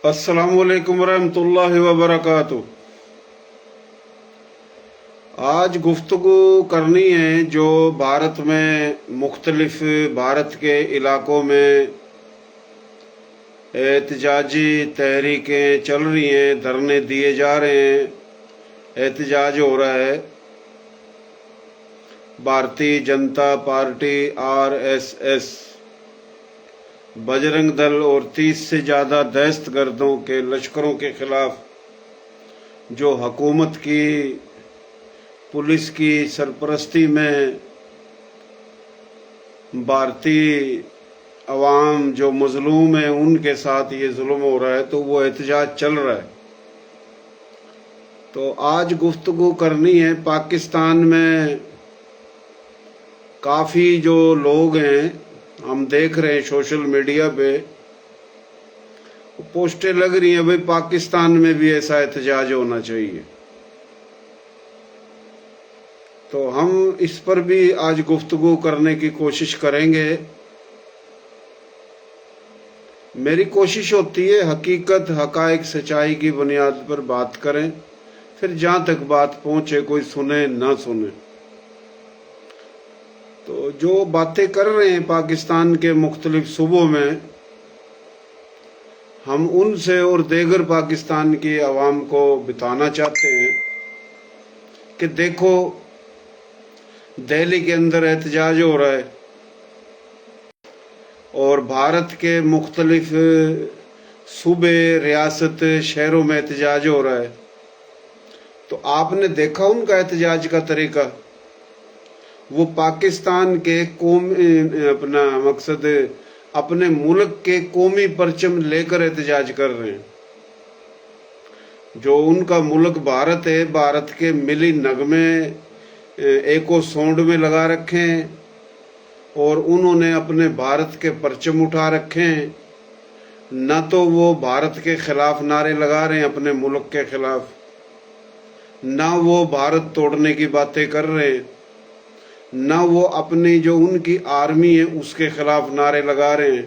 السلام علیکم ورحمۃ اللہ وبرکاتہ۔ آج گفتگو کرنی ہے جو بھارت میں مختلف بھارت کے علاقوں میں احتجاجی تحریکیں چل رہی ہیں، دھرنے دیے جا رہے ہیں، احتجاج ہو رہا ہے۔ بھارتی جنتا پارٹی RSS، بجرنگ دل اور 30 سے زیادہ دہشت گردوں کے لشکروں کے خلاف جو حکومت کی پولیس کی سرپرستی میں بھارتی عوام جو مظلوم ہیں ان کے ساتھ یہ ظلم ہو رہا ہے، تو وہ احتجاج چل رہا ہے۔ تو آج گفتگو کرنی ہے پاکستان میں کافی جو لوگ ہیں، ہم دیکھ رہے ہیں سوشل میڈیا پہ پوسٹیں لگ رہی ہیں، بھائی پاکستان میں بھی ایسا احتجاج ہونا چاہیے۔ تو ہم اس پر بھی آج گفتگو کرنے کی کوشش کریں گے۔ میری کوشش ہوتی ہے حقیقت، حقائق، سچائی کی بنیاد پر بات کریں، پھر جہاں تک بات پہنچے کوئی سنے نہ سنے۔ تو جو باتیں کر رہے ہیں پاکستان کے مختلف صوبوں میں، ہم ان سے اور دیگر پاکستان کی عوام کو بتانا چاہتے ہیں کہ دیکھو دہلی کے اندر احتجاج ہو رہا ہے اور بھارت کے مختلف صوبے، ریاست، شہروں میں احتجاج ہو رہا ہے۔ تو آپ نے دیکھا ان کا احتجاج کا طریقہ، وہ پاکستان کے اپنا مقصد اپنے ملک کے قومی پرچم لے کر احتجاج کر رہے ہیں۔ جو ان کا ملک بھارت ہے، بھارت کے ملی نغمے ایکو سونڈ میں لگا رکھے ہیں اور انہوں نے اپنے بھارت کے پرچم اٹھا رکھے ہیں۔ نہ تو وہ بھارت کے خلاف نعرے لگا رہے ہیں اپنے ملک کے خلاف، نہ وہ بھارت توڑنے کی باتیں کر رہے ہیں، نہ وہ اپنی جو ان کی آرمی ہے اس کے خلاف نعرے لگا رہے ہیں،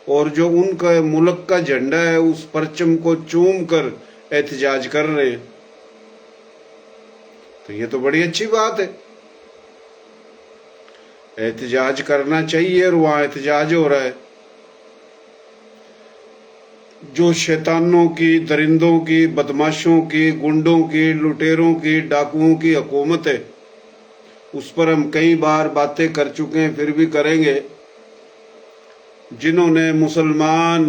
اور جو ان کا ملک کا جھنڈا ہے اس پرچم کو چوم کر احتجاج کر رہے ہیں۔ تو یہ تو بڑی اچھی بات ہے، احتجاج کرنا چاہیے، اور وہاں احتجاج ہو رہا ہے۔ جو شیطانوں کی، درندوں کی، بدماشوں کی، گنڈوں کی، لٹیروں کی، ڈاکوؤں کی حکومت ہے، اس پر ہم کئی بار باتیں کر چکے ہیں، پھر بھی کریں گے۔ جنہوں نے مسلمان،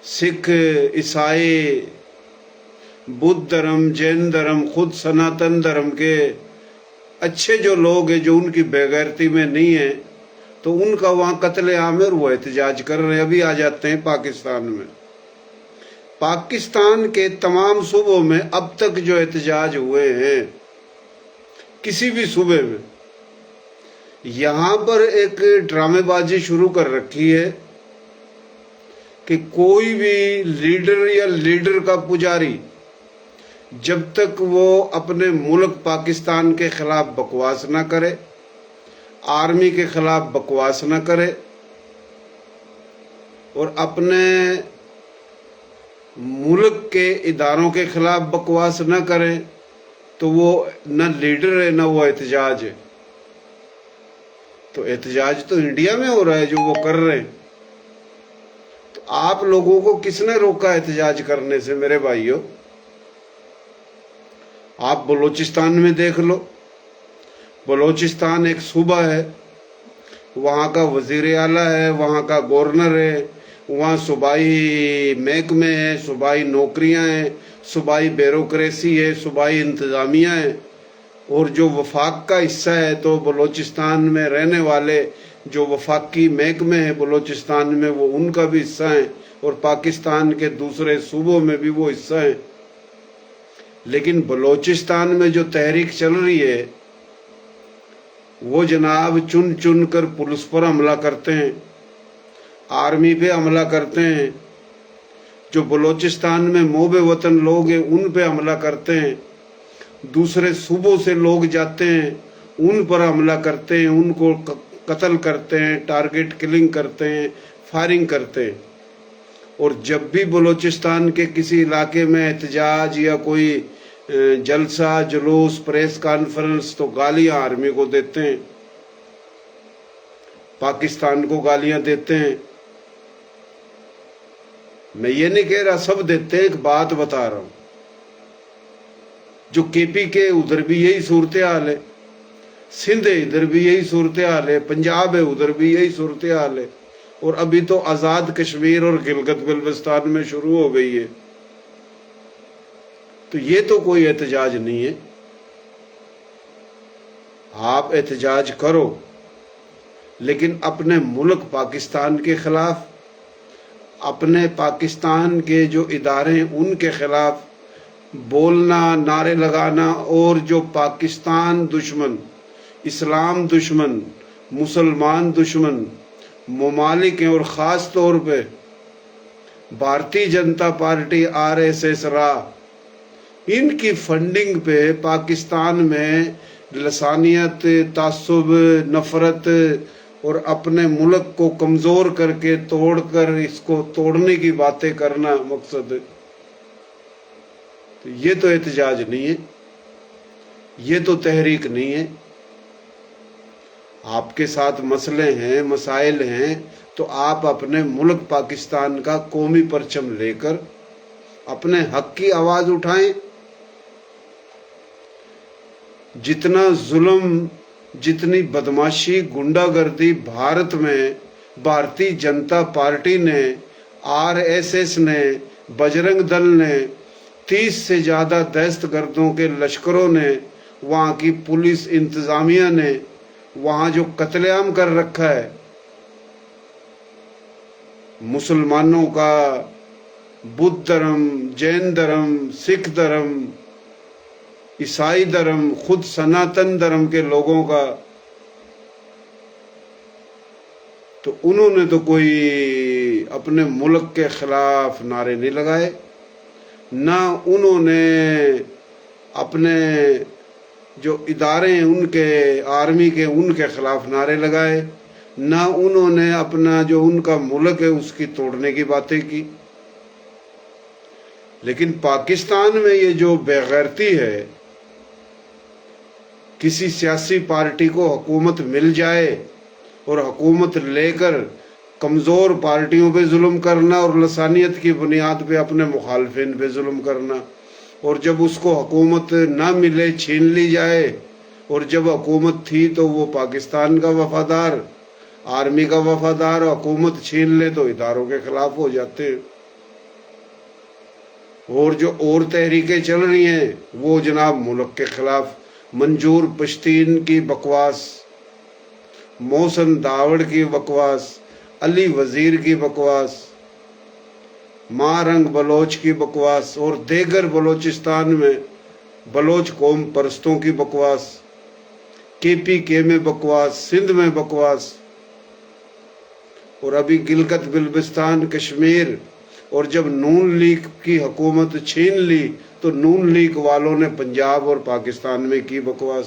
سکھ، عیسائی، بدھ دھرم، جین دھرم، خود سناتن دھرم کے اچھے جو لوگ ہیں جو ان کی بے غیرتی میں نہیں ہیں، تو ان کا وہاں قتل عام ہے اور وہ احتجاج کر رہے ہیں۔ ابھی آ جاتے ہیں پاکستان میں۔ پاکستان کے تمام صوبوں میں اب تک جو احتجاج ہوئے ہیں کسی بھی صوبے میں، یہاں پر ایک ڈرامے بازی شروع کر رکھی ہے کہ کوئی بھی لیڈر یا لیڈر کا پجاری جب تک وہ اپنے ملک پاکستان کے خلاف بکواس نہ کرے، آرمی کے خلاف بکواس نہ کرے اور اپنے ملک کے اداروں کے خلاف بکواس نہ کرے، تو وہ نہ لیڈر ہے نہ وہ احتجاج ہے۔ تو احتجاج تو انڈیا میں ہو رہا ہے جو وہ کر رہے ہیں۔ تو آپ لوگوں کو کس نے روکا احتجاج کرنے سے میرے بھائیوں؟ آپ بلوچستان میں دیکھ لو، بلوچستان ایک صوبہ ہے، وہاں کا وزیر اعلیٰ ہے، وہاں کا گورنر ہے، وہاں صوبائی محکمے ہیں، صوبائی نوکریاں ہیں، صوبائی بیوروکریسی ہے، صوبائی انتظامیہ ہے، اور جو وفاق کا حصہ ہے تو بلوچستان میں رہنے والے جو وفاقی محکمے ہیں بلوچستان میں وہ ان کا بھی حصہ ہیں، اور پاکستان کے دوسرے صوبوں میں بھی وہ حصہ ہیں۔ لیکن بلوچستان میں جو تحریک چل رہی ہے وہ جناب چن چن کر پولیس پر حملہ کرتے ہیں، آرمی پہ حملہ کرتے ہیں، جو بلوچستان میں محب وطن لوگ ہیں ان پہ حملہ کرتے ہیں، دوسرے صوبوں سے لوگ جاتے ہیں ان پر حملہ کرتے ہیں، ان کو قتل کرتے ہیں، ٹارگٹ کلنگ کرتے ہیں، فائرنگ کرتے ہیں۔ اور جب بھی بلوچستان کے کسی علاقے میں احتجاج یا کوئی جلسہ جلوس پریس کانفرنس تو گالیاں آرمی کو دیتے ہیں، پاکستان کو گالیاں دیتے ہیں۔ میں یہ نہیں کہہ رہا سب دیتے ہیں، ایک بات بتا رہا ہوں، جو کے پی کے ادھر بھی یہی صورتحال ہے، سندھ ہے ادھر بھی یہی صورتحال ہے، پنجاب ہے ادھر بھی یہی صورتحال ہے، اور ابھی تو آزاد کشمیر اور گلگت بلتستان میں شروع ہو گئی ہے۔ تو یہ تو کوئی احتجاج نہیں ہے۔ آپ احتجاج کرو، لیکن اپنے ملک پاکستان کے خلاف، اپنے پاکستان کے جو ادارے ہیں ان کے خلاف بولنا، نعرے لگانا، اور جو پاکستان دشمن، اسلام دشمن، مسلمان دشمن ممالک ہیں، اور خاص طور پہ بھارتی جنتا پارٹی RSS را، ان کی فنڈنگ پہ پاکستان میں لسانیت، تعصب، نفرت اور اپنے ملک کو کمزور کر کے توڑ کر اس کو توڑنے کی باتیں کرنا مقصد ہے۔ تو یہ تو احتجاج نہیں ہے، یہ تو تحریک نہیں ہے۔ آپ کے ساتھ مسئلے ہیں، مسائل ہیں، تو آپ اپنے ملک پاکستان کا قومی پرچم لے کر اپنے حق کی آواز اٹھائیں۔ جتنا ظلم، جتنی بدماشی، گنڈا گردی بھارت میں بھارتی جنتا پارٹی نے، RSS نے، بجرنگ دل نے، 30 سے زیادہ دہشت گردوں کے لشکروں نے، وہاں کی پولیس انتظامیہ نے وہاں جو قتل عام کر رکھا ہے، مسلمانوں کا، بدھ دھرم، جین دھرم، سکھ دھرم، عیسائی دھرم، خود سناتن دھرم کے لوگوں کا، تو انہوں نے تو کوئی اپنے ملک کے خلاف نعرے نہیں لگائے، نہ انہوں نے اپنے جو ادارے ہیں ان کے، آرمی کے، ان کے خلاف نعرے لگائے، نہ انہوں نے اپنا جو ان کا ملک ہے اس کی توڑنے کی باتیں کی۔ لیکن پاکستان میں یہ جو بے غیرتی ہے، کسی سیاسی پارٹی کو حکومت مل جائے اور حکومت لے کر کمزور پارٹیوں پہ ظلم کرنا، اور لسانیت کی بنیاد پہ اپنے مخالفین پہ ظلم کرنا، اور جب اس کو حکومت نہ ملے چھین لی جائے، اور جب حکومت تھی تو وہ پاکستان کا وفادار، آرمی کا وفادار، حکومت چھین لے تو اداروں کے خلاف ہو جاتے ہیں۔ اور جو اور تحریکیں چل رہی ہیں وہ جناب ملک کے خلاف، منظور پشتین کی بکواس، محسن داوڑ کی بکواس، علی وزیر کی بکواس، مارنگ بلوچ کی بکواس، اور دیگر بلوچستان میں بلوچ قوم پرستوں کی بکواس، KPK میں بکواس، سندھ میں بکواس، اور ابھی گلگت بلتستان کشمیر، اور جب نون لیگ کی حکومت چھین لی تو نون لیگ والوں نے پنجاب اور پاکستان میں کی بکواس،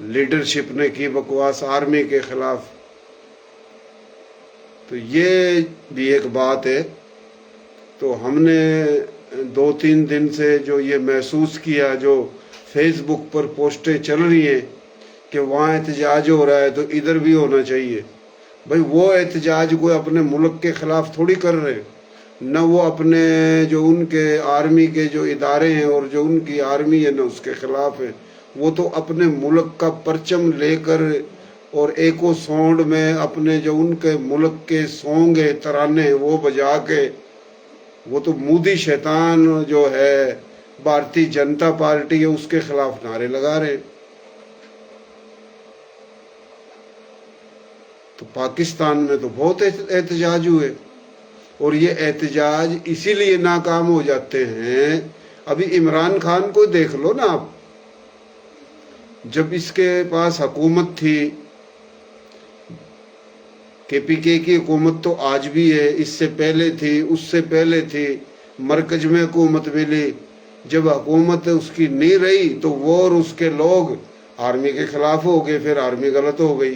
لیڈرشپ نے کی بکواس آرمی کے خلاف۔ تو یہ بھی ایک بات ہے۔ تو ہم نے 2-3 دن سے جو یہ محسوس کیا، جو فیس بک پر پوسٹیں چل رہی ہیں کہ وہاں احتجاج ہو رہا ہے تو ادھر بھی ہونا چاہیے۔ بھائی وہ احتجاج کوئی اپنے ملک کے خلاف تھوڑی کر رہے، نہ وہ اپنے جو ان کے آرمی کے جو ادارے ہیں اور جو ان کی آرمی ہے نہ اس کے خلاف ہے، وہ تو اپنے ملک کا پرچم لے کر اور ایکو ساؤنڈ میں اپنے جو ان کے ملک کے سونگ ہے، ترانے وہ بجا کے، وہ تو مودی شیطان جو ہے بھارتی جنتا پارٹی ہے اس کے خلاف نعرے لگا رہے۔ تو پاکستان میں تو بہت احتجاج ہوئے، اور یہ احتجاج اسی لیے ناکام ہو جاتے ہیں۔ ابھی عمران خان کو دیکھ لو نا آپ، جب اس کے پاس حکومت تھی، KPK کی حکومت تو آج بھی ہے، اس سے پہلے تھی، اس سے پہلے تھی، مرکز میں حکومت ملی، جب حکومت اس کی نہیں رہی تو وہ اور اس کے لوگ آرمی کے خلاف ہو گئے، پھر آرمی غلط ہو گئی۔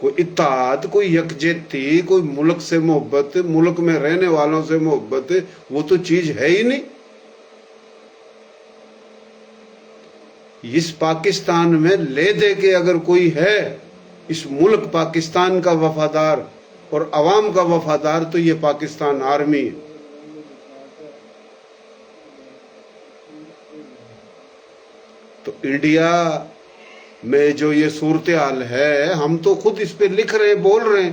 کوئی اتحاد، کوئی یکجہتی، کوئی ملک سے محبت، ملک میں رہنے والوں سے محبت، وہ تو چیز ہے ہی نہیں۔ اس پاکستان میں لے دے کے اگر کوئی ہے اس ملک پاکستان کا وفادار اور عوام کا وفادار تو یہ پاکستان آرمی ہے۔ تو انڈیا میں جو یہ صورتحال ہے، ہم تو خود اس پہ لکھ رہے ہیں، بول رہے ہیں۔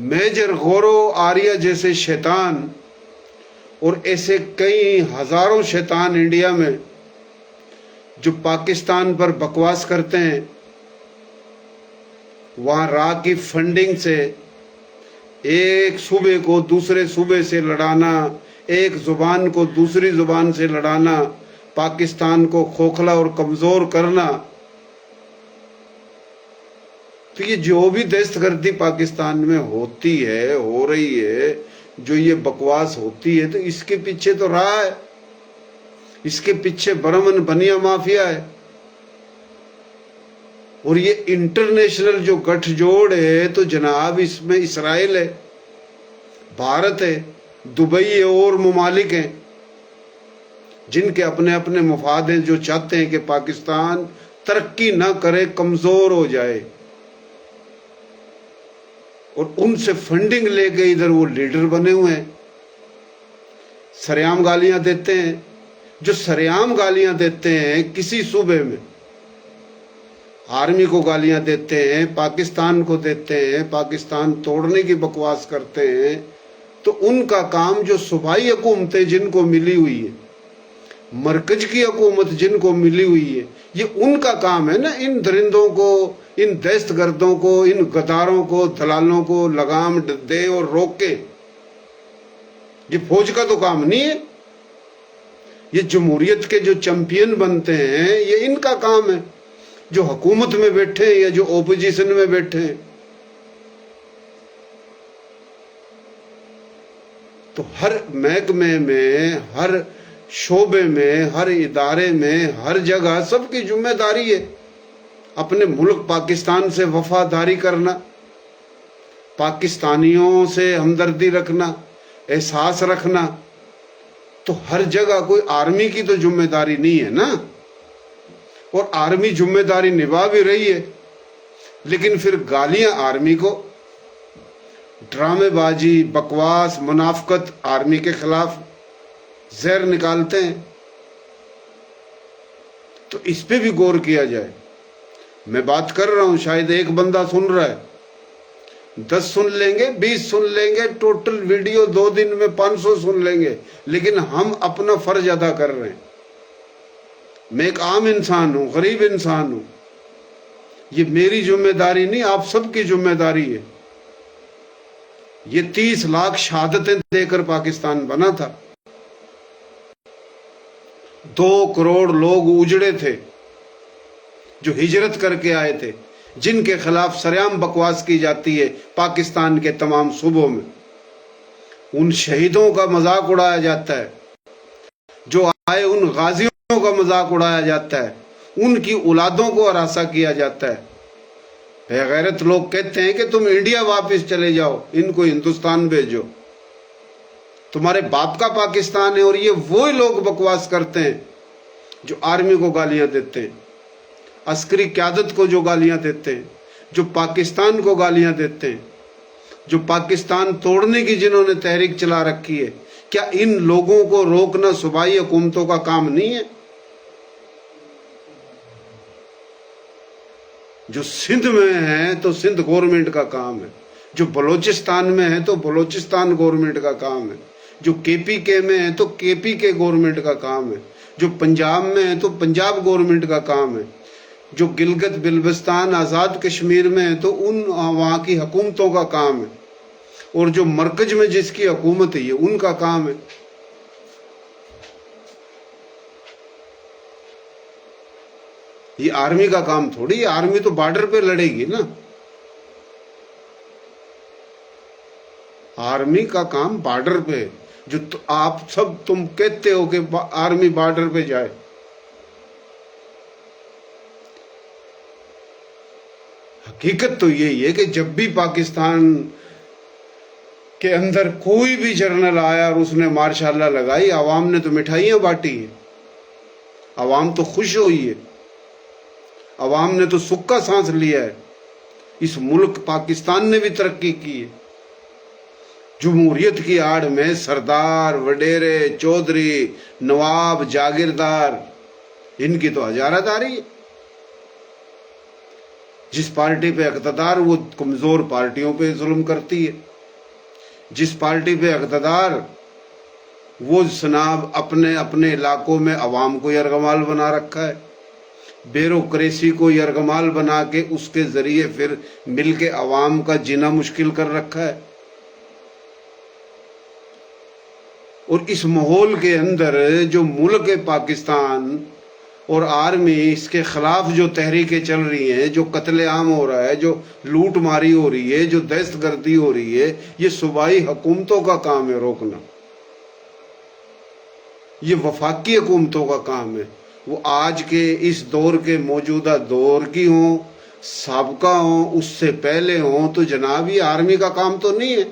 میجر غورو آریہ جیسے شیطان اور ایسے کئی ہزاروں شیطان انڈیا میں جو پاکستان پر بکواس کرتے ہیں، وہاں را کی فنڈنگ سے ایک صوبے کو دوسرے صوبے سے لڑانا، ایک زبان کو دوسری زبان سے لڑانا، پاکستان کو کھوکھلا اور کمزور کرنا۔ تو یہ جو بھی دہشت گردی پاکستان میں ہوتی ہے، ہو رہی ہے، جو یہ بکواس ہوتی ہے، تو اس کے پیچھے تو رہا ہے، اس کے پیچھے برمن بنیا مافیا ہے۔ اور یہ انٹرنیشنل جو گٹھ جوڑ ہے تو جناب اس میں اسرائیل ہے، بھارت ہے، دبئی ہے اور ممالک ہیں جن کے اپنے اپنے مفاد ہیں، جو چاہتے ہیں کہ پاکستان ترقی نہ کرے، کمزور ہو جائے، اور ان سے فنڈنگ لے کے ادھر وہ لیڈر بنے ہوئے ہیں، سریعام گالیاں دیتے ہیں۔ جو سریعام گالیاں دیتے ہیں کسی صوبے میں، آرمی کو گالیاں دیتے ہیں، پاکستان کو دیتے ہیں، پاکستان توڑنے کی بکواس کرتے ہیں، تو ان کا کام جو صوبائی حکومتیں جن کو ملی ہوئی ہے، مرکز کی حکومت جن کو ملی ہوئی ہے، یہ ان کا کام ہے نا، ان درندوں کو، ان دہشت گردوں کو، ان غداروں کو، دلالوں کو لگام دے اور روکے۔ یہ فوج کا تو کام نہیں ہے۔ یہ جمہوریت کے جو چیمپئن بنتے ہیں یہ ان کا کام ہے، جو حکومت میں بیٹھے ہیں یا جو اپوزیشن میں بیٹھے ہیں۔ تو ہر محکمے میں، ہر شعبے میں، ہر ادارے میں، ہر جگہ سب کی ذمہ داری ہے اپنے ملک پاکستان سے وفاداری کرنا، پاکستانیوں سے ہمدردی رکھنا، احساس رکھنا۔ تو ہر جگہ کوئی آرمی کی تو ذمہ داری نہیں ہے نا، اور آرمی ذمہ داری نبھا بھی رہی ہے، لیکن پھر گالیاں آرمی کو، ڈرامے بازی، بکواس، منافقت آرمی کے خلاف زہر نکالتے ہیں۔ تو اس پہ بھی غور کیا جائے۔ میں بات کر رہا ہوں، شاید ایک بندہ سن رہا ہے، 10 سن لیں گے، 20 سن لیں گے، ٹوٹل ویڈیو 2 دن میں 500 سن لیں گے، لیکن ہم اپنا فرض ادا کر رہے ہیں۔ میں ایک عام انسان ہوں، غریب انسان ہوں، یہ میری ذمہ داری نہیں، آپ سب کی ذمہ داری ہے۔ یہ 30 لاکھ شہادتیں دے کر پاکستان بنا تھا، 2 کروڑ لوگ اجڑے تھے جو ہجرت کر کے آئے تھے، جن کے خلاف سریعام بکواس کی جاتی ہے پاکستان کے تمام صوبوں میں۔ ان شہیدوں کا مذاق اڑایا جاتا ہے، جو آئے ان غازیوں کا مذاق اڑایا جاتا ہے، ان کی اولادوں کو ہراساں کیا جاتا ہے۔ بے غیرت لوگ کہتے ہیں کہ تم انڈیا واپس چلے جاؤ، ان کو ہندوستان بھیجو، تمہارے باپ کا پاکستان ہے۔ اور یہ وہی لوگ بکواس کرتے ہیں جو آرمی کو گالیاں دیتے ہیں، عسکری قیادت کو جو گالیاں دیتے ہیں، جو پاکستان کو گالیاں دیتے ہیں، جو پاکستان توڑنے کی جنہوں نے تحریک چلا رکھی ہے۔ کیا ان لوگوں کو روکنا صوبائی حکومتوں کا کام نہیں ہے؟ جو سندھ میں ہے تو سندھ گورنمنٹ کا کام ہے، جو بلوچستان میں ہے تو بلوچستان گورنمنٹ کا کام ہے، جو کے پی کے میں ہے تو کے پی کے گورنمنٹ کا کام ہے، جو پنجاب میں ہے تو پنجاب گورنمنٹ کا کام ہے، جو گلگت بلتستان آزاد کشمیر میں ہے تو وہاں کی حکومتوں کا کام ہے، اور جو مرکز میں جس کی حکومت ہے یہ ان کا کام ہے۔ یہ آرمی کا کام تھوڑی ہے، آرمی تو بارڈر پہ لڑے گی نا۔ آرمی کا کام بارڈر پہ ہے، جو آپ سب تم کہتے ہو کہ آرمی بارڈر پہ جائے۔ حقیقت تو یہی ہے کہ جب بھی پاکستان کے اندر کوئی بھی جرنل آیا اور اس نے ماشاء اللہ لگائی، عوام نے تو مٹھائیاں بانٹی ہے، عوام تو خوش ہوئی ہے، عوام نے تو سکھ کا سانس لیا ہے۔ اس ملک پاکستان نے بھی ترقی کی ہے۔ جمہوریت کی آڑ میں سردار، وڈیرے، چودھری، نواب، جاگیردار، ان کی تو ہزارہ داری ہے۔ جس پارٹی پہ اقتدار، وہ کمزور پارٹیوں پہ ظلم کرتی ہے۔ جس پارٹی پہ اقتدار، وہ جناب اپنے اپنے علاقوں میں عوام کو یرغمال بنا رکھا ہے، بیوروکریسی کو یرغمال بنا کے اس کے ذریعے پھر مل کے عوام کا جینا مشکل کر رکھا ہے۔ اور اس ماحول کے اندر جو ملک پاکستان اور آرمی، اس کے خلاف جو تحریکیں چل رہی ہیں، جو قتل عام ہو رہا ہے، جو لوٹ ماری ہو رہی ہے، جو دہشت گردی ہو رہی ہے، یہ صوبائی حکومتوں کا کام ہے روکنا، یہ وفاقی حکومتوں کا کام ہے۔ وہ آج کے اس دور کے موجودہ دور کی ہوں، سابقہ ہوں، اس سے پہلے ہوں، تو جناب یہ آرمی کا کام تو نہیں ہے۔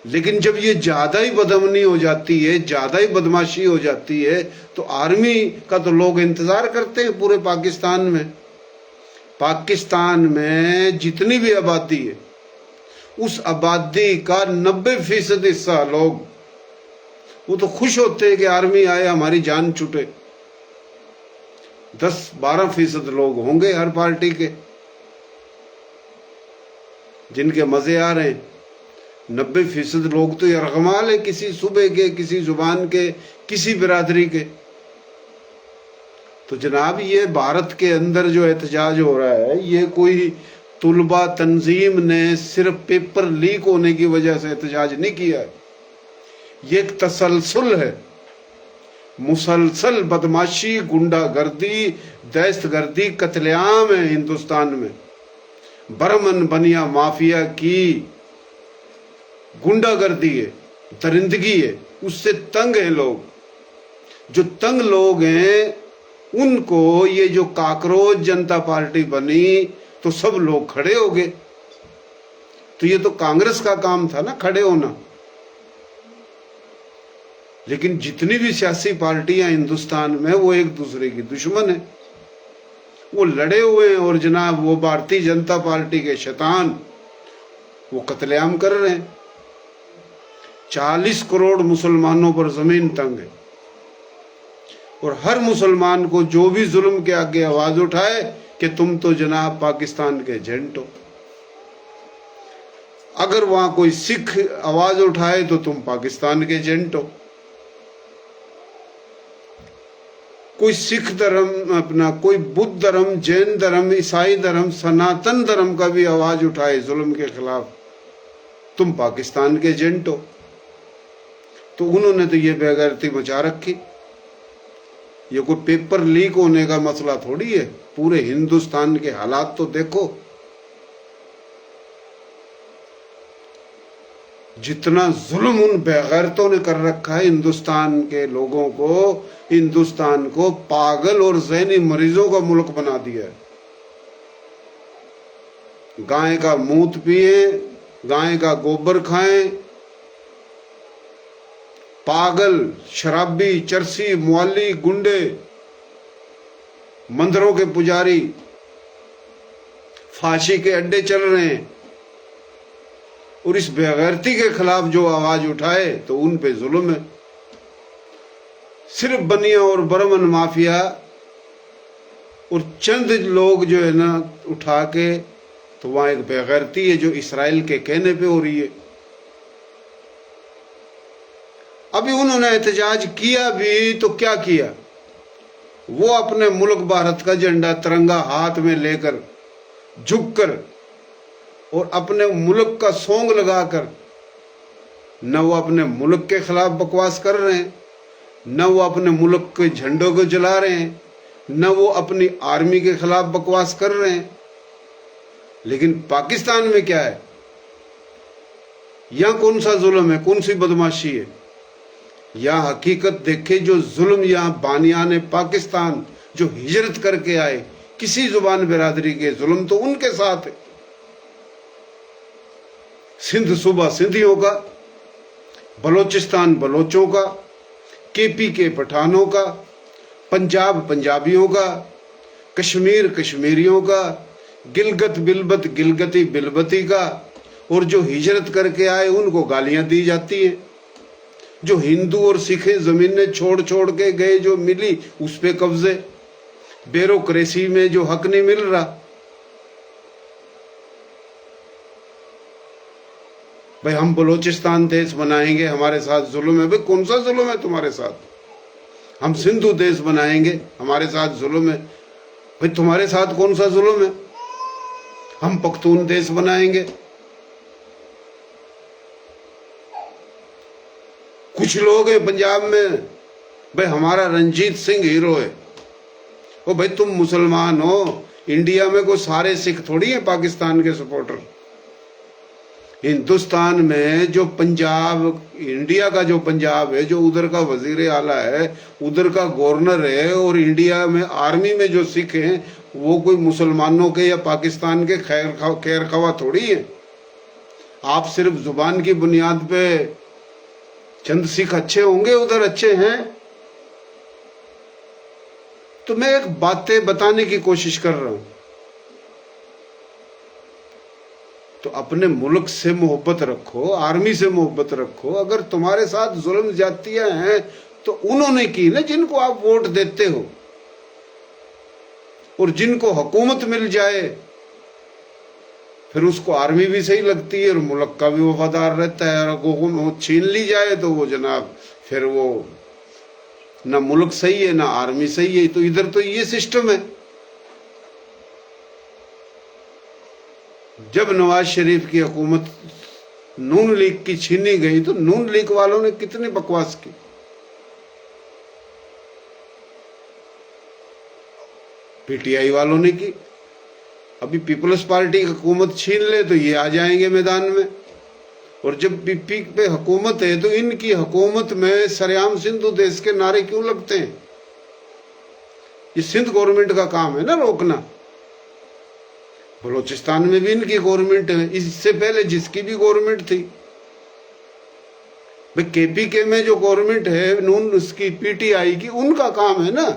لیکن جب یہ زیادہ ہی بدامنی ہو جاتی ہے، زیادہ ہی بدماشی ہو جاتی ہے، تو آرمی کا تو لوگ انتظار کرتے ہیں پورے پاکستان میں۔ پاکستان میں جتنی بھی آبادی ہے، اس آبادی کا 90% حصہ لوگ وہ تو خوش ہوتے ہیں کہ آرمی آئے، ہماری جان چھوٹے۔ 10-12% لوگ ہوں گے ہر پارٹی کے جن کے مزے آ رہے ہیں۔ 90% لوگ تو یرغمال ہے کسی صوبے کے، کسی زبان کے، کسی برادری کے۔ تو جناب یہ بھارت کے اندر جو احتجاج ہو رہا ہے، یہ کوئی طلبہ تنظیم نے صرف پیپر لیک ہونے کی وجہ سے احتجاج نہیں کیا ہے۔ یہ ایک تسلسل ہے، مسلسل بدماشی، گنڈا گردی، دہشت گردی، قتل عام ہے ہندوستان میں۔ برمن بنیا مافیا کی گنڈا گردی ہے، درندگی ہے، اس سے تنگ ہیں لوگ۔ جو تنگ لوگ ہیں ان کو یہ جو کاکروچ جنتا پارٹی بنی تو سب لوگ کھڑے ہو گئے۔ تو یہ تو کانگریس کا کام تھا نا کھڑے ہونا۔ لیکن جتنی بھی سیاسی پارٹیاں ہندوستان میں، وہ ایک دوسرے کی دشمن ہیں، وہ لڑے ہوئے ہیں۔ اور جناب وہ بھارتی جنتا پارٹی کے شیطان وہ قتل عام کر رہے ہیں۔ 40 کروڑ مسلمانوں پر زمین تنگ ہے، اور ہر مسلمان کو جو بھی ظلم کے آگے آواز اٹھائے کہ تم تو جناب پاکستان کے ایجنٹ ہو۔ اگر وہاں کوئی سکھ آواز اٹھائے تو تم پاکستان کے ایجنٹ ہو۔ کوئی سکھ دھرم اپنا، کوئی بدھ دھرم، جین دھرم، عیسائی دھرم، سناتن دھرم کا بھی آواز اٹھائے ظلم کے خلاف، تم پاکستان کے ایجنٹ ہو۔ تو انہوں نے تو یہ بے غیرتی مچا رکھی۔ یہ کوئی پیپر لیک ہونے کا مسئلہ تھوڑی ہے، پورے ہندوستان کے حالات تو دیکھو۔ جتنا ظلم ان بے غیرتوں نے کر رکھا ہے ہندوستان کے لوگوں کو، ہندوستان کو پاگل اور ذہنی مریضوں کا ملک بنا دیا ہے۔ گائے کا موت پیئیں، گائے کا گوبر کھائیں، پاگل، شرابی، چرسی، موالی، گنڈے، مندروں کے پجاری پھانسی کے اڈے چل رہے ہیں۔ اور اس بے غیرتی کے خلاف جو آواز اٹھائے تو ان پہ ظلم ہے۔ صرف بنیا اور برمن مافیا اور چند لوگ جو ہے نا اٹھا کے، تو وہاں ایک بے غیرتی ہے جو اسرائیل کے کہنے پہ ہو رہی ہے۔ ابھی انہوں نے احتجاج کیا بھی تو کیا کیا؟ وہ اپنے ملک بھارت کا جھنڈا ترنگا ہاتھ میں لے کر، جھک کر، اور اپنے ملک کا سونگ لگا کر، نہ وہ اپنے ملک کے خلاف بکواس کر رہے ہیں، نہ وہ اپنے ملک کے جھنڈوں کو جلا رہے ہیں، نہ وہ اپنی آرمی کے خلاف بکواس کر رہے ہیں۔ لیکن پاکستان میں کیا ہے؟ یہاں کون سا ظلم ہے، کون سی بدماشی ہے؟ یہاں حقیقت دیکھے، جو ظلم یہاں بانیان پاکستان جو ہجرت کر کے آئے، کسی زبان برادری کے ظلم تو ان کے ساتھ ہے. سندھ صوبہ سندھیوں کا، بلوچستان بلوچوں کا، کے پی کے پٹھانوں کا، پنجاب پنجابیوں کا، کشمیر کشمیریوں کا، گلگت بلبت گلگتی بلبتی کا، اور جو ہجرت کر کے آئے ان کو گالیاں دی جاتی ہیں. جو ہندو اور سکھیں زمینیں چھوڑ چھوڑ کے گئے، جو ملی اس پہ قبضے، بیوروکریسی میں جو حق نہیں مل رہا. بھائی ہم بلوچستان دیش بنائیں گے، ہمارے ساتھ ظلم ہے. بھائی کون سا ظلم ہے تمہارے ساتھ؟ ہم سندھو دیش بنائیں گے، ہمارے ساتھ ظلم ہے. بھائی تمہارے ساتھ کون سا ظلم ہے؟ ہم پختون دیش بنائیں گے. کچھ لوگ ہیں پنجاب میں، بھائی ہمارا رنجیت سنگھ ہیرو ہے. وہ بھائی تم مسلمان ہو، انڈیا میں کوئی سارے سکھ تھوڑی ہیں پاکستان کے سپورٹر. ہندوستان میں جو پنجاب، انڈیا کا جو پنجاب ہے، جو ادھر کا وزیر اعلیٰ ہے، ادھر کا گورنر ہے، اور انڈیا میں آرمی میں جو سکھ ہیں وہ کوئی مسلمانوں کے یا پاکستان کے خیر خواہ تھوڑی ہیں. آپ صرف زبان کی بنیاد پہ چند سکھ اچھے ہوں گے، ادھر اچھے ہیں. تو میں ایک باتیں بتانے کی کوشش کر رہا ہوں. تو اپنے ملک سے محبت رکھو، آرمی سے محبت رکھو. اگر تمہارے ساتھ ظلم زیادتیاں ہیں تو انہوں نے کی نا، جن کو آپ ووٹ دیتے ہو. اور جن کو حکومت مل جائے پھر اس کو آرمی بھی صحیح لگتی ہے اور ملک کا بھی وفادار رہتا ہے. اور حکومت چھین لی جائے تو وہ جناب پھر وہ نہ ملک صحیح ہے نہ آرمی صحیح ہے. تو ادھر تو یہ سسٹم ہے. جب نواز شریف کی حکومت نون لیگ کی چھینی گئی تو نون لیگ والوں نے کتنی بکواس کی. پی ٹی آئی والوں نے کی. ابھی پیپلز پارٹی کی حکومت چھین لے تو یہ آ جائیں گے میدان میں. اور جب پی پی پہ حکومت ہے تو ان کی حکومت میں سریام سندھو دیش کے نعرے کیوں لگتے ہیں؟ یہ سندھ گورنمنٹ کا کام ہے نا روکنا. بلوچستان میں بھی ان کی گورنمنٹ ہے، اس سے پہلے جس کی بھی گورنمنٹ تھی. بھئی کے پی کے میں جو گورنمنٹ ہے نون اس کی پی ٹی آئی کی، ان کا کام ہے نا.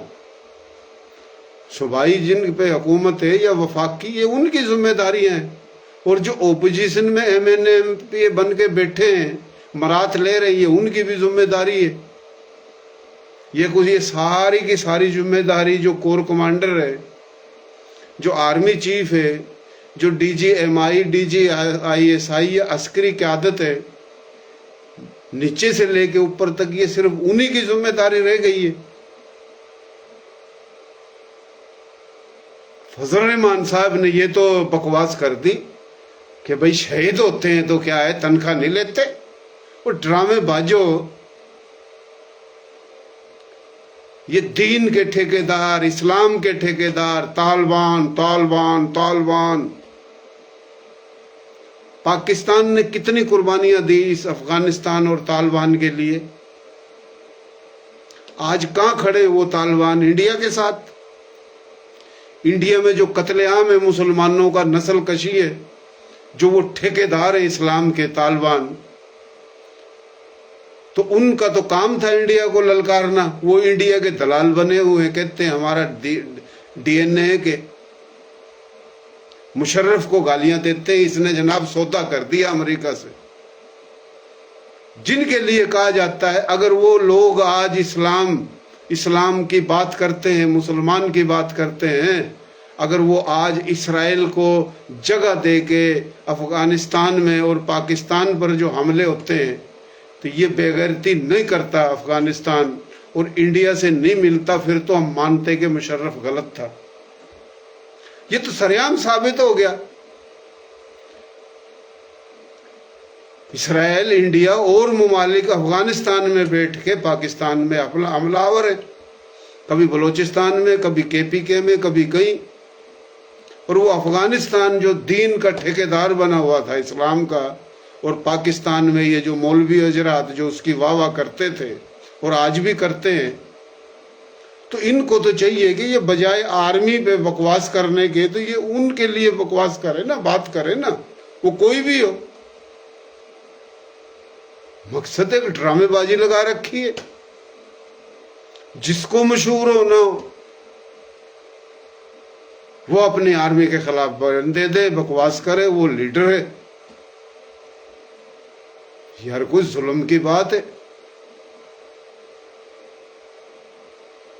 صوبائی جن پہ حکومت ہے یا وفاق کی، یہ ان کی ذمہ داری ہیں. اور جو اپوزیشن میں ایم این ایم پی بن کے بیٹھے ہیں، مرات لے رہی ہے، ان کی بھی ذمہ داری ہے. یہ ساری کی ساری ذمہ داری جو کور کمانڈر ہے، جو آرمی چیف ہے، جو D G M I, D G I S I یا عسکری قیادت ہے، نیچے سے لے کے اوپر تک یہ صرف انہی کی ذمہ داری رہ گئی ہے. فضل الرحمان صاحب نے یہ تو بکواس کر دی کہ بھئی شہید ہوتے ہیں تو کیا ہے، تنخواہ نہیں لیتے. وہ ڈرامے باجو. یہ دین کے ٹھیکیدار، اسلام کے ٹھیکیدار، طالبان طالبان طالبان. پاکستان نے کتنی قربانیاں دی اس افغانستان اور طالبان کے لیے. آج کہاں کھڑے وہ طالبان؟ انڈیا کے ساتھ. انڈیا میں جو قتل عام ہے مسلمانوں کا، نسل کشی ہے، جو وہ ٹھیکیدار ہیں اسلام کے طالبان، تو ان کا تو کام تھا انڈیا کو للکارنا. وہ انڈیا کے دلال بنے ہوئے ہیں، کہتے ہیں ہمارا ڈی این اے کہ مشرف کو گالیاں دیتے ہیں، اس نے جناب سودا کر دیا امریکہ سے. جن کے لیے کہا جاتا ہے اگر وہ لوگ آج اسلام کی بات کرتے ہیں، مسلمان کی بات کرتے ہیں، اگر وہ آج اسرائیل کو جگہ دے کے افغانستان میں اور پاکستان پر جو حملے ہوتے ہیں تو یہ بے غیرتی نہیں کرتا افغانستان اور انڈیا سے نہیں ملتا، پھر تو ہم مانتے کہ مشرف غلط تھا. یہ تو سریعام ثابت ہو گیا. اسرائیل، انڈیا اور ممالک افغانستان میں بیٹھ کے پاکستان میں حملہ آور ہے، کبھی بلوچستان میں، کبھی کے پی کے میں، کبھی کہیں. اور وہ افغانستان جو دین کا ٹھیکیدار بنا ہوا تھا اسلام کا، اور پاکستان میں یہ جو مولوی حضرات جو اس کی واہ واہ کرتے تھے اور آج بھی کرتے ہیں، تو ان کو تو چاہیے کہ یہ بجائے آرمی پہ بکواس کرنے کے تو یہ ان کے لیے بکواس کرے نا، بات کرے نا، وہ کوئی بھی ہو۔ مقصد ایک ڈرامے بازی لگا رکھی ہے، جس کو مشہور ہونا ہو وہ اپنی آرمی کے خلاف بیان دے دے، بکواس کرے، وہ لیڈر ہے۔ یہ ہر کوئی ظلم کی بات ہے۔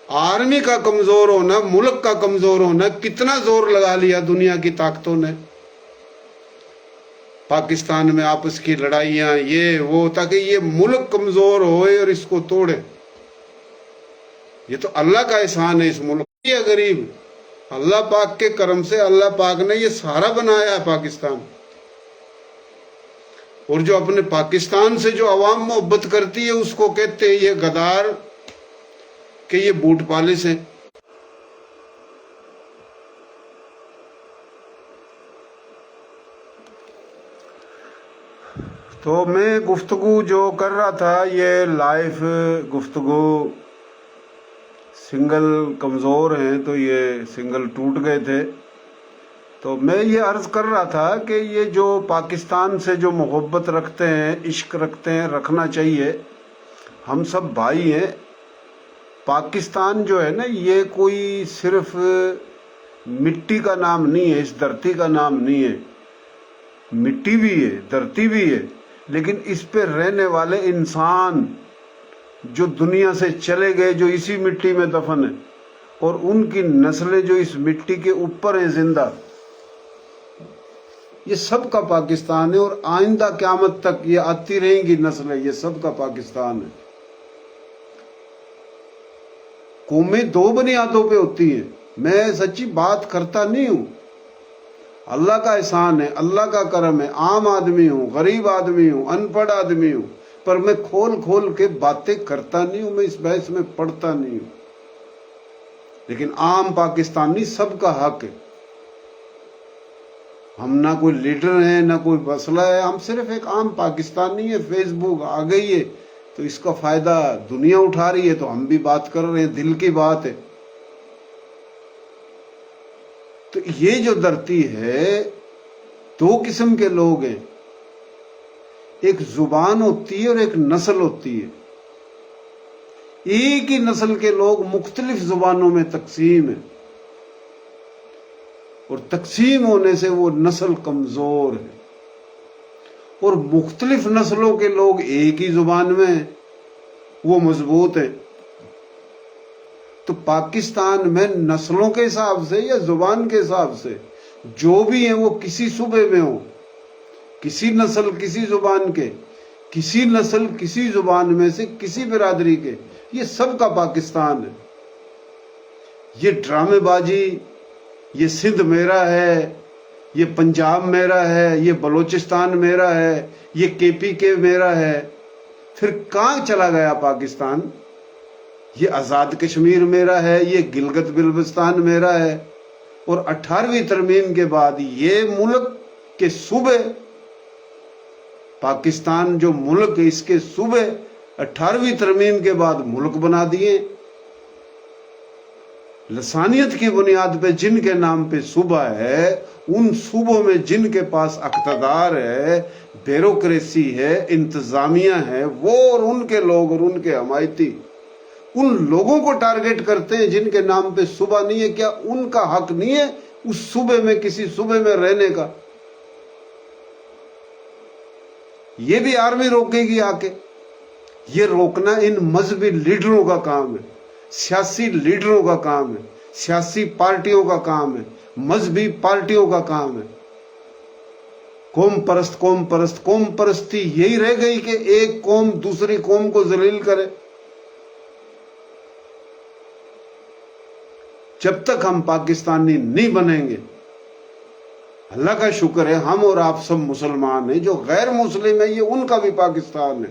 آرمی کا کمزور ہونا، ملک کا کمزور ہونا، کتنا زور لگا لیا دنیا کی طاقتوں نے پاکستان میں، آپس کی لڑائیاں، یہ وہ، تاکہ یہ ملک کمزور ہوئے اور اس کو توڑے۔ یہ تو اللہ کا احسان ہے اس ملک، یہ غریب اللہ پاک کے کرم سے اللہ پاک نے یہ سارا بنایا ہے پاکستان۔ اور جو اپنے پاکستان سے جو عوام محبت کرتی ہے اس کو کہتے ہیں یہ غدار، کہ یہ بوٹ پالس ہیں۔ تو میں گفتگو جو کر رہا تھا یہ لائف گفتگو، سنگل کمزور ہیں تو یہ سنگل ٹوٹ گئے تھے۔ تو میں یہ عرض کر رہا تھا کہ یہ جو پاکستان سے جو محبت رکھتے ہیں، عشق رکھتے ہیں، رکھنا چاہیے، ہم سب بھائی ہیں۔ پاکستان جو ہے نا یہ کوئی صرف مٹی کا نام نہیں ہے، اس دھرتی کا نام نہیں ہے، مٹی بھی ہے، دھرتی بھی ہے، لیکن اس پہ رہنے والے انسان جو دنیا سے چلے گئے، جو اسی مٹی میں دفن ہیں، اور ان کی نسلیں جو اس مٹی کے اوپر ہیں زندہ، یہ سب کا پاکستان ہے، اور آئندہ قیامت تک یہ آتی رہیں گی نسلیں، یہ سب کا پاکستان ہے۔ قومیں دو بنیادوں پہ ہوتی ہیں، میں سچی بات کرتا نہیں ہوں، اللہ کا احسان ہے، اللہ کا کرم ہے، عام آدمی ہوں، غریب آدمی ہوں، ان پڑھ آدمی ہوں، پر میں کھول کھول کے باتیں کرتا نہیں ہوں، میں اس بحث میں پڑھتا نہیں ہوں، لیکن عام پاکستانی سب کا حق ہے۔ ہم نہ کوئی لیڈر ہیں نہ کوئی مسئلہ ہے، ہم صرف ایک عام پاکستانی ہے۔ فیس بک آ گئی ہے تو اس کا فائدہ دنیا اٹھا رہی ہے، تو ہم بھی بات کر رہے ہیں، دل کی بات ہے۔ تو یہ جو دھرتی ہے دو قسم کے لوگ ہیں، ایک زبان ہوتی ہے اور ایک نسل ہوتی ہے۔ ایک ہی نسل کے لوگ مختلف زبانوں میں تقسیم ہیں، اور تقسیم ہونے سے وہ نسل کمزور ہے، اور مختلف نسلوں کے لوگ ایک ہی زبان میں ہیں، وہ مضبوط ہیں۔ تو پاکستان میں نسلوں کے حساب سے یا زبان کے حساب سے جو بھی ہیں وہ کسی صوبے میں ہوں، کسی نسل کسی زبان کے، کسی نسل کسی زبان میں سے کسی برادری کے، یہ سب کا پاکستان ہے۔ یہ ڈرامے بازی، یہ سندھ میرا ہے، یہ پنجاب میرا ہے، یہ بلوچستان میرا ہے، یہ KPK میرا ہے، پھر کہاں چلا گیا پاکستان؟ یہ آزاد کشمیر میرا ہے، یہ گلگت بلتستان میرا ہے، اور 18ویں ترمیم کے بعد یہ ملک کے صوبے، پاکستان جو ملک ہے اس کے صوبے 18ویں ترمیم کے بعد ملک بنا دیے۔ لسانیت کی بنیاد پہ جن کے نام پہ صوبہ ہے، ان صوبوں میں جن کے پاس اقتدار ہے، بیوروکریسی ہے، انتظامیہ ہے، وہ اور ان کے لوگ اور ان کے حمایتی ان لوگوں کو ٹارگٹ کرتے ہیں جن کے نام پہ صوبہ نہیں ہے۔ کیا ان کا حق نہیں ہے اس صوبے میں، کسی صوبے میں رہنے کا؟ یہ بھی آرمی روکے گی آ کے؟ یہ روکنا ان مذہبی لیڈروں کا کام ہے، سیاسی لیڈروں کا کام ہے، سیاسی پارٹیوں کا کام ہے، مذہبی پارٹیوں کا کام ہے۔ قوم پرست، قوم پرست، قوم پرستی یہی رہ گئی کہ ایک قوم دوسری قوم کو ذلیل کرے۔ جب تک ہم پاکستانی نہیں بنیں گے، اللہ کا شکر ہے ہم اور آپ سب مسلمان ہیں، جو غیر مسلم ہیں یہ ان کا بھی پاکستان ہے۔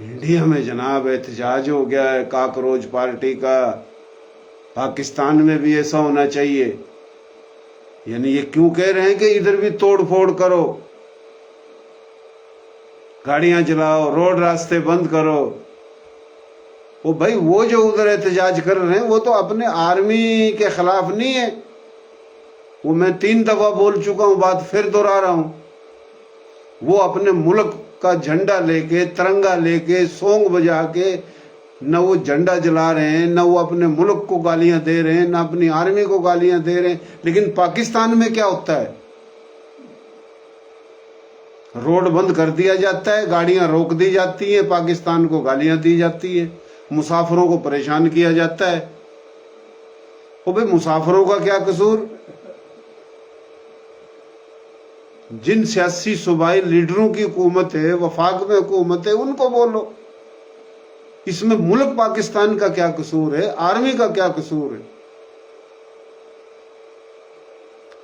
انڈیا میں جناب احتجاج ہو گیا ہے کاکروچ پارٹی کا، پاکستان میں بھی ایسا ہونا چاہیے۔ یعنی یہ کیوں کہہ رہے ہیں کہ ادھر بھی توڑ پھوڑ کرو، گاڑیاں چلاؤ، روڈ راستے بند کرو، وہ بھائی وہ جو ادھر احتجاج کر رہے ہیں وہ تو اپنے آرمی کے خلاف نہیں ہے. وہ میں 3 دفعہ بول چکا ہوں، بات پھر دہرا رہا ہوں. وہ اپنے ملک کا جھنڈا لے کے، ترنگا لے کے، سونگ بجا کے نہ وہ جھنڈا جلا رہے ہیں، نہ وہ اپنے ملک کو گالیاں دے رہے ہیں، نہ اپنی آرمی کو گالیاں دے رہے ہیں. لیکن پاکستان میں کیا ہوتا ہے؟ روڈ بند کر دیا جاتا ہے، گاڑیاں روک دی جاتی ہیں، پاکستان کو گالیاں دی جاتی ہیں، مسافروں کو پریشان کیا جاتا ہے. وہ بھائی مسافروں کا کیا قصور؟ جن سیاسی صوبائی لیڈروں کی حکومت ہے، وفاق میں حکومت ہے، ان کو بولو. اس میں ملک پاکستان کا کیا قصور ہے؟ آرمی کا کیا قصور ہے؟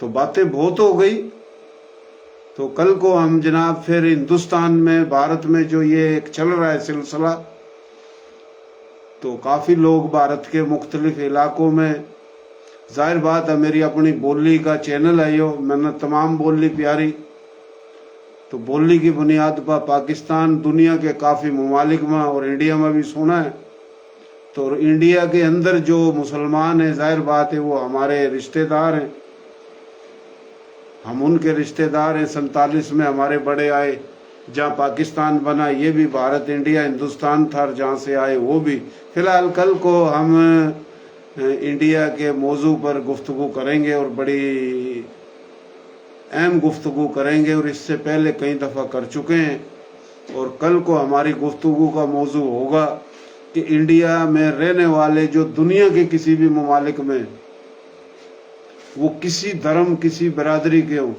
تو باتیں بہت ہو گئی. تو کل کو ہم جناب پھر ہندوستان میں، بھارت میں جو یہ ایک چل رہا ہے سلسلہ، تو کافی لوگ بھارت کے مختلف علاقوں میں، ظاہر بات ہے میری اپنی بولی کا چینل ہے، میں نے تمام بولی پیاری، تو بولی کی بنیاد پر پاکستان دنیا کے کافی ممالک میں اور انڈیا میں بھی سنا ہے. تو انڈیا کے اندر جو مسلمان ہیں، ظاہر بات ہے وہ ہمارے رشتہ دار ہیں، ہم ان کے رشتہ دار ہیں. 47 میں ہمارے بڑے آئے، جہاں پاکستان بنا یہ بھی بھارت، انڈیا، ہندوستان تھا، اور جہاں سے آئے وہ بھی. فی الحال کل کو ہم انڈیا کے موضوع پر گفتگو کریں گے، اور بڑی اہم گفتگو کریں گے، اور اس سے پہلے کئی دفعہ کر چکے ہیں. اور کل کو ہماری گفتگو کا موضوع ہوگا کہ انڈیا میں رہنے والے جو دنیا کے کسی بھی ممالک میں، وہ کسی دھرم، کسی برادری کے ہوں،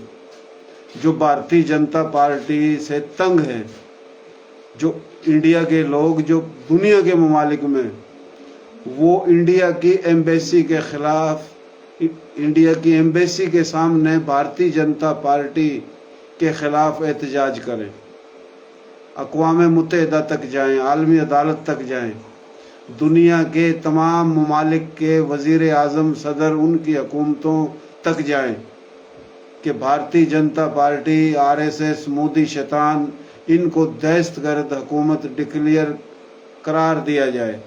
جو بھارتی جنتا پارٹی سے تنگ ہیں، جو انڈیا کے لوگ جو دنیا کے ممالک میں، وہ انڈیا کی ایمبیسی کے خلاف، انڈیا کی ایمبیسی کے سامنے بھارتی جنتا پارٹی کے خلاف احتجاج کریں، اقوام متحدہ تک جائیں، عالمی عدالت تک جائیں، دنیا کے تمام ممالک کے وزیر اعظم، صدر، ان کی حکومتوں تک جائیں کہ بھارتی جنتا پارٹی، RSS، مودی شیطان، ان کو دہشت گرد حکومت ڈکلیئر قرار دیا جائے.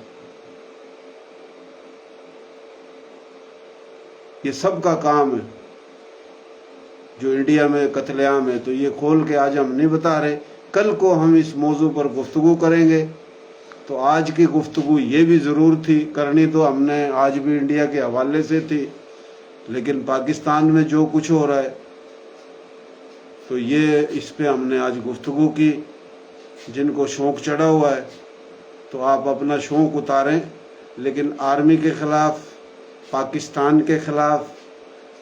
یہ سب کا کام ہے جو انڈیا میں قتل عام ہے. تو یہ کھول کے آج ہم نہیں بتا رہے، کل کو ہم اس موضوع پر گفتگو کریں گے. تو آج کی گفتگو یہ بھی ضرور تھی کرنی، تو ہم نے آج بھی انڈیا کے حوالے سے تھی، لیکن پاکستان میں جو کچھ ہو رہا ہے تو یہ اس پہ ہم نے آج گفتگو کی. جن کو شوق چڑھا ہوا ہے تو آپ اپنا شوق اتاریں، لیکن آرمی کے خلاف، پاکستان کے خلاف،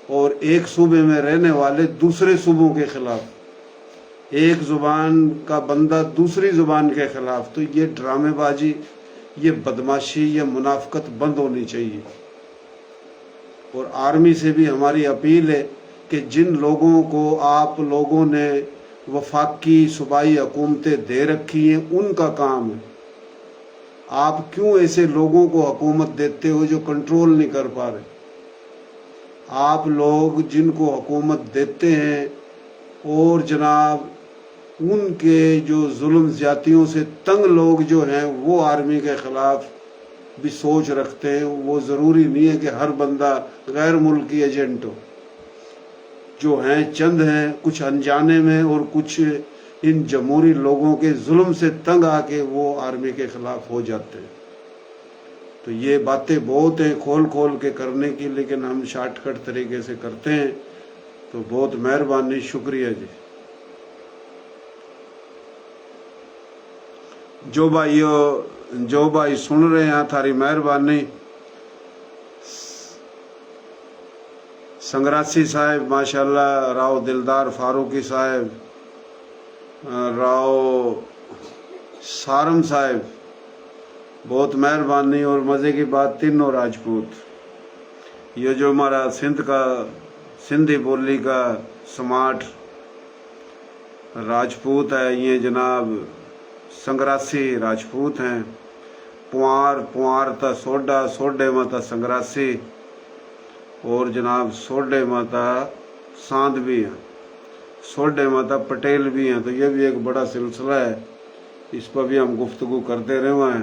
اور ایک صوبے میں رہنے والے دوسرے صوبوں کے خلاف، ایک زبان کا بندہ دوسری زبان کے خلاف، تو یہ ڈرامے بازی، یہ بدماشی، یہ منافقت بند ہونی چاہیے. اور آرمی سے بھی ہماری اپیل ہے کہ جن لوگوں کو آپ لوگوں نے وفاقی صوبائی حکومتیں دے رکھی ہیں، ان کا کام ہے. آپ کیوں ایسے لوگوں کو حکومت دیتے ہو جو کنٹرول نہیں کر پا رہے؟ آپ لوگ جن کو حکومت دیتے ہیں اور جناب ان کے جو ظلم زیادتیوں سے تنگ لوگ جو ہیں وہ آرمی کے خلاف بھی سوچ رکھتے ہیں. وہ ضروری نہیں ہے کہ ہر بندہ غیر ملکی ایجنٹ ہو. جو ہیں چند ہیں، کچھ انجانے میں، اور کچھ ان جمہوری لوگوں کے ظلم سے تنگ آ کے وہ آرمی کے خلاف ہو جاتے ہیں. تو یہ باتیں بہت ہیں کھول کھول کے کرنے کی، لیکن ہم شارٹ کٹ طریقے سے کرتے ہیں. تو بہت مہربانی، شکریہ جی. جو بھائی سن رہے ہیں تھاری مہربانی. سنگراسی صاحب ماشاءاللہ، راؤ دلدار فاروقی صاحب، راؤ سارم صاحب، بہت مہربانی. اور مزے کی بات، تینوں راجپوت. یہ جو ہمارا سندھی بولی کا سماٹ راجپوت ہے، یہ جناب سنگراسی راجپوت ہیں. پوار تا سوڈا، سوڈے ماتا سنگراسی، اور جناب سوڈے ماتا ساندھ بھی ہیں، سوڈے ماتا پٹیل بھی ہیں. تو یہ بھی ایک بڑا سلسلہ ہے، اس پر بھی ہم گفتگو کرتے رہے ہیں.